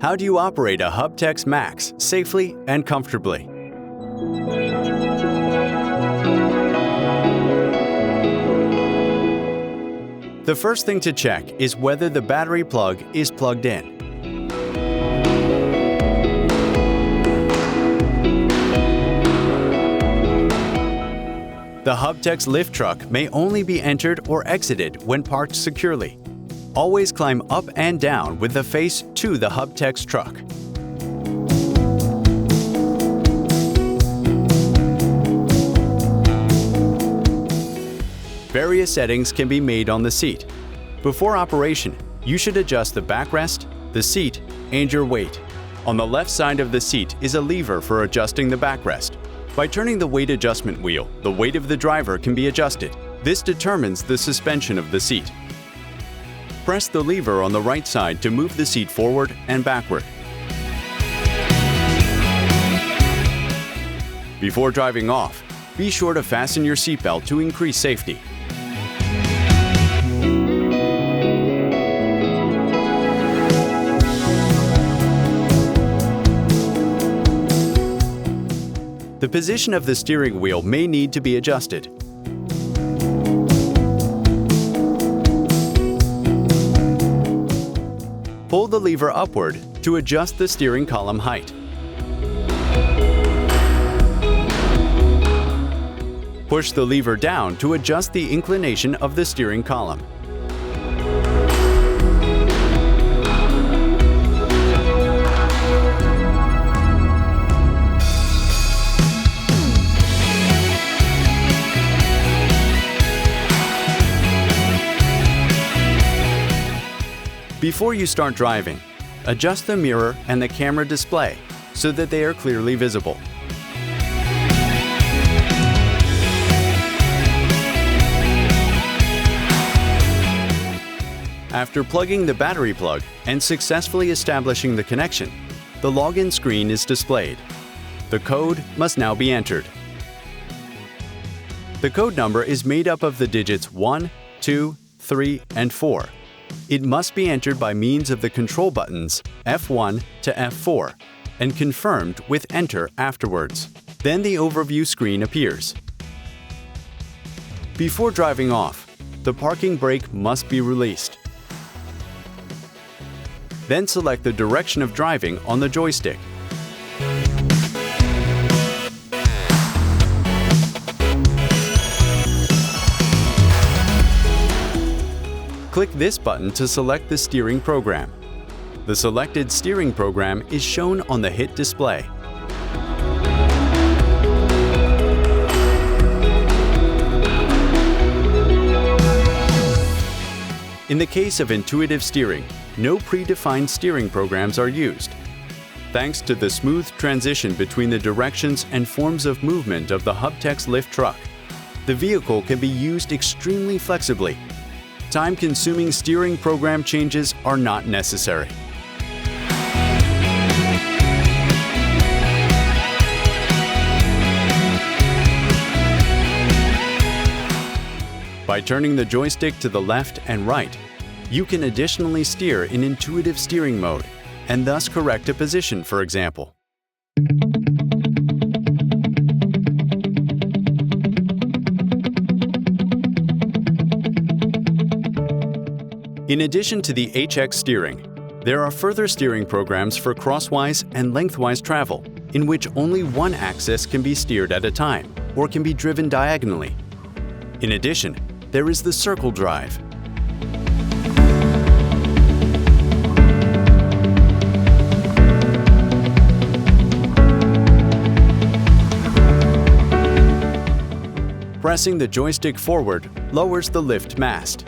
How do you operate a HUBTEX MAXX safely and comfortably? The first thing to check is whether the battery plug is plugged in. The HUBTEX lift truck may only be entered or exited when parked securely. Always climb up and down with the face to the HUBTEX truck. Various settings can be made on the seat. Before operation, you should adjust the backrest, the seat, and your weight. On the left side of the seat is a lever for adjusting the backrest. By turning the weight adjustment wheel, the weight of the driver can be adjusted. This determines the suspension of the seat. Press the lever on the right side to move the seat forward and backward. Before driving off, be sure to fasten your seatbelt to increase safety. The position of the steering wheel may need to be adjusted. Pull the lever upward to adjust the steering column height. Push the lever down to adjust the inclination of the steering column. Before you start driving, adjust the mirror and the camera display so that they are clearly visible. After plugging the battery plug and successfully establishing the connection, the login screen is displayed. The code must now be entered. The code number is made up of the digits 1, 2, 3, and 4. It must be entered by means of the control buttons F1 to F4 and confirmed with Enter afterwards. Then the overview screen appears. Before driving off, the parking brake must be released. Then select the direction of driving on the joystick. Click this button to select the steering program. The selected steering program is shown on the HIT display. In the case of intuitive steering, no predefined steering programs are used. Thanks to the smooth transition between the directions and forms of movement of the HUBTEX lift truck, the vehicle can be used extremely flexibly. Time-consuming steering program changes are not necessary. By turning the joystick to the left and right, you can additionally steer in intuitive steering mode and thus correct a position, for example. In addition to the HX steering, there are further steering programs for crosswise and lengthwise travel, in which only one axis can be steered at a time or can be driven diagonally. In addition, there is the circle drive. Pressing the joystick forward lowers the lift mast.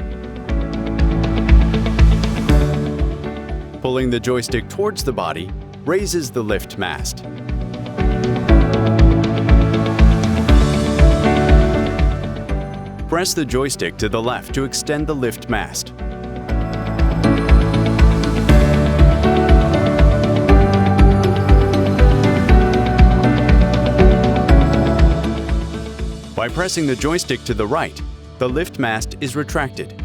Pulling the joystick towards the body raises the lift mast. Press the joystick to the left to extend the lift mast. By pressing the joystick to the right, the lift mast is retracted.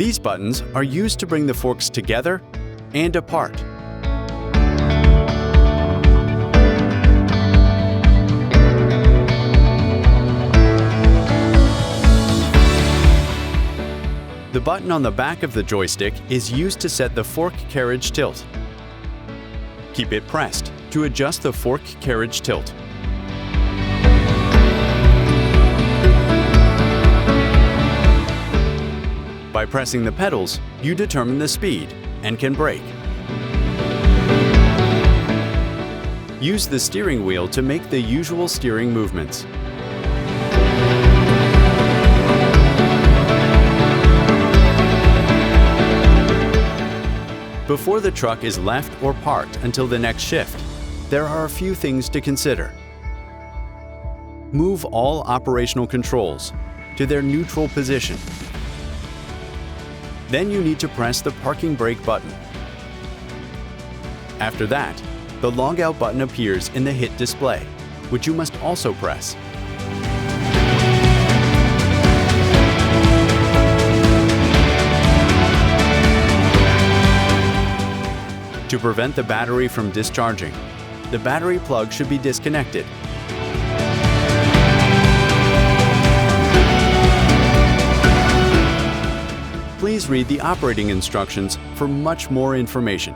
These buttons are used to bring the forks together and apart. The button on the back of the joystick is used to set the fork carriage tilt. Keep it pressed to adjust the fork carriage tilt. By pressing the pedals, you determine the speed and can brake. Use the steering wheel to make the usual steering movements. Before the truck is left or parked until the next shift, there are a few things to consider. Move all operational controls to their neutral position. Then you need to press the parking brake button. After that, the logout button appears in the HIT display, which you must also press. To prevent the battery from discharging, the battery plug should be disconnected. Please read the operating instructions for much more information.